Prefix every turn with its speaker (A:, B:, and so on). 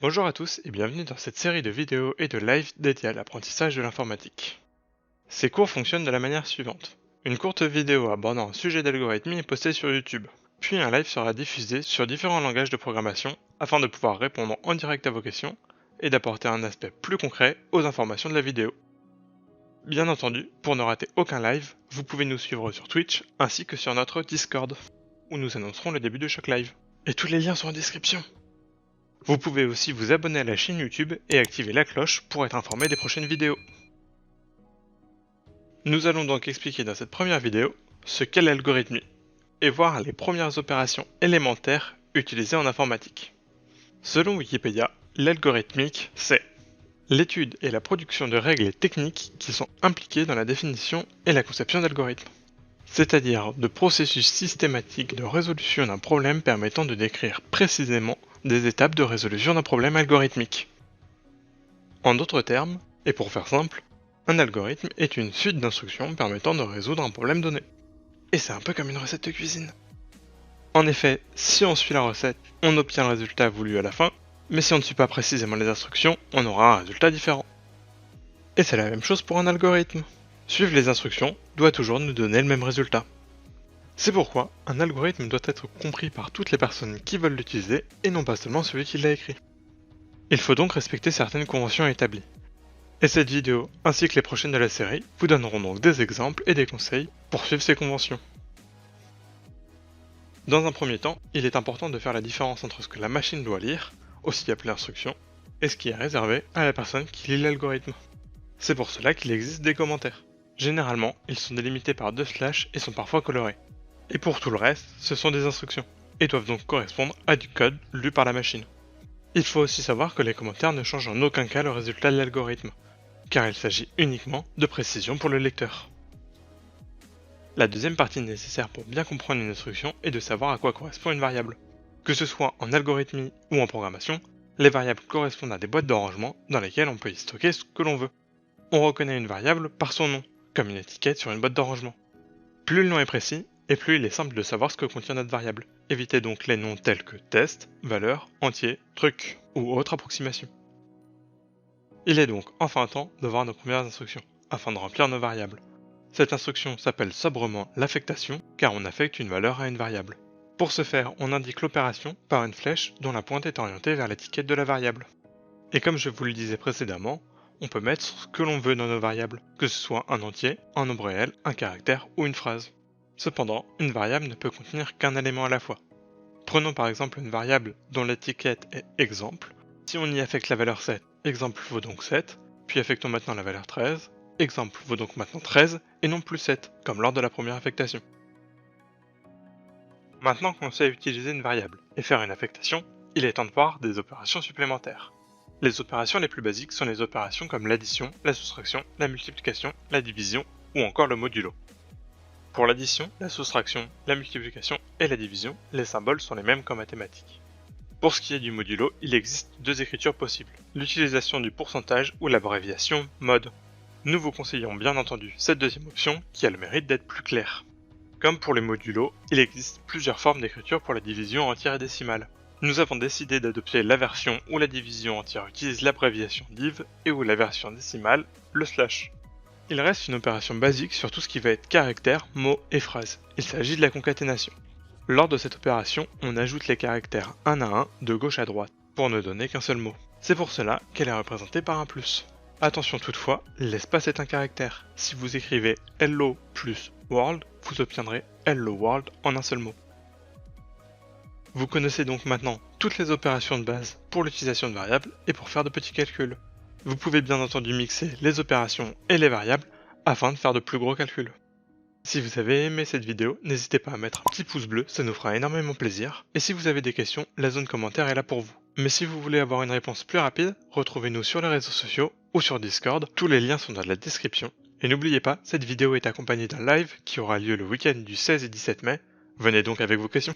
A: Bonjour à tous et bienvenue dans cette série de vidéos et de lives dédiés à l'apprentissage de l'informatique. Ces cours fonctionnent de la manière suivante. Une courte vidéo abordant un sujet d'algorithmie est postée sur YouTube, puis un live sera diffusé sur différents langages de programmation afin de pouvoir répondre en direct à vos questions et d'apporter un aspect plus concret aux informations de la vidéo. Bien entendu, pour ne rater aucun live, vous pouvez nous suivre sur Twitch ainsi que sur notre Discord, où nous annoncerons le début de chaque live. Et tous les liens sont en description. Vous pouvez aussi vous abonner à la chaîne YouTube et activer la cloche pour être informé des prochaines vidéos. Nous allons donc expliquer dans cette première vidéo ce qu'est l'algorithmie et voir les premières opérations élémentaires utilisées en informatique. Selon Wikipédia, l'algorithmique, c'est l'étude et la production de règles et techniques qui sont impliquées dans la définition et la conception d'algorithmes, c'est-à-dire de processus systématiques de résolution d'un problème permettant de décrire précisément des étapes de résolution d'un problème algorithmique. En d'autres termes, et pour faire simple, un algorithme est une suite d'instructions permettant de résoudre un problème donné. Et c'est un peu comme une recette de cuisine. En effet, si on suit la recette, on obtient le résultat voulu à la fin, mais si on ne suit pas précisément les instructions, on aura un résultat différent. Et c'est la même chose pour un algorithme. Suivre les instructions doit toujours nous donner le même résultat. C'est pourquoi un algorithme doit être compris par toutes les personnes qui veulent l'utiliser et non pas seulement celui qui l'a écrit. Il faut donc respecter certaines conventions établies. Et cette vidéo, ainsi que les prochaines de la série, vous donneront donc des exemples et des conseils pour suivre ces conventions. Dans un premier temps, il est important de faire la différence entre ce que la machine doit lire, aussi appelé instruction, et ce qui est réservé à la personne qui lit l'algorithme. C'est pour cela qu'il existe des commentaires. Généralement, ils sont délimités par 2 slash et sont parfois colorés. Et pour tout le reste, ce sont des instructions, et doivent donc correspondre à du code lu par la machine. Il faut aussi savoir que les commentaires ne changent en aucun cas le résultat de l'algorithme, car il s'agit uniquement de précision pour le lecteur. La deuxième partie nécessaire pour bien comprendre une instruction est de savoir à quoi correspond une variable. Que ce soit en algorithmie ou en programmation, les variables correspondent à des boîtes de rangement dans lesquelles on peut y stocker ce que l'on veut. On reconnaît une variable par son nom, comme une étiquette sur une boîte de rangement. Plus le nom est précis, et plus il est simple de savoir ce que contient notre variable. Évitez donc les noms tels que test, valeur, entier, truc ou autre approximation. Il est donc enfin temps de voir nos premières instructions, afin de remplir nos variables. Cette instruction s'appelle sobrement l'affectation, car on affecte une valeur à une variable. Pour ce faire, on indique l'opération par une flèche dont la pointe est orientée vers l'étiquette de la variable. Et comme je vous le disais précédemment, on peut mettre ce que l'on veut dans nos variables, que ce soit un entier, un nombre réel, un caractère ou une phrase. Cependant, une variable ne peut contenir qu'un élément à la fois. Prenons par exemple une variable dont l'étiquette est exemple. Si on y affecte la valeur 7, exemple vaut donc 7, puis affectons maintenant la valeur 13, exemple vaut donc maintenant 13 et non plus 7, comme lors de la première affectation. Maintenant qu'on sait utiliser une variable et faire une affectation, il est temps de voir des opérations supplémentaires. Les opérations les plus basiques sont les opérations comme l'addition, la soustraction, la multiplication, la division ou encore le modulo. Pour l'addition, la soustraction, la multiplication et la division, les symboles sont les mêmes qu'en mathématiques. Pour ce qui est du modulo, il existe 2 écritures possibles, l'utilisation du pourcentage ou l'abréviation mode. Nous vous conseillons bien entendu cette deuxième option qui a le mérite d'être plus claire. Comme pour les modulos, il existe plusieurs formes d'écriture pour la division entière et décimale. Nous avons décidé d'adopter la version où la division entière utilise l'abréviation div et où la version décimale, le slash. Il reste une opération basique sur tout ce qui va être caractères, mots et phrases. Il s'agit de la concaténation. Lors de cette opération, on ajoute les caractères un à un de gauche à droite, pour ne donner qu'un seul mot. C'est pour cela qu'elle est représentée par un plus. Attention toutefois, l'espace est un caractère. Si vous écrivez hello plus world, vous obtiendrez hello world en un seul mot. Vous connaissez donc maintenant toutes les opérations de base pour l'utilisation de variables et pour faire de petits calculs. Vous pouvez bien entendu mixer les opérations et les variables afin de faire de plus gros calculs. Si vous avez aimé cette vidéo, n'hésitez pas à mettre un petit pouce bleu, ça nous fera énormément plaisir. Et si vous avez des questions, la zone commentaire est là pour vous. Mais si vous voulez avoir une réponse plus rapide, retrouvez-nous sur les réseaux sociaux ou sur Discord, tous les liens sont dans la description. Et n'oubliez pas, cette vidéo est accompagnée d'un live qui aura lieu le week-end du 16 et 17 mai. Venez donc avec vos questions.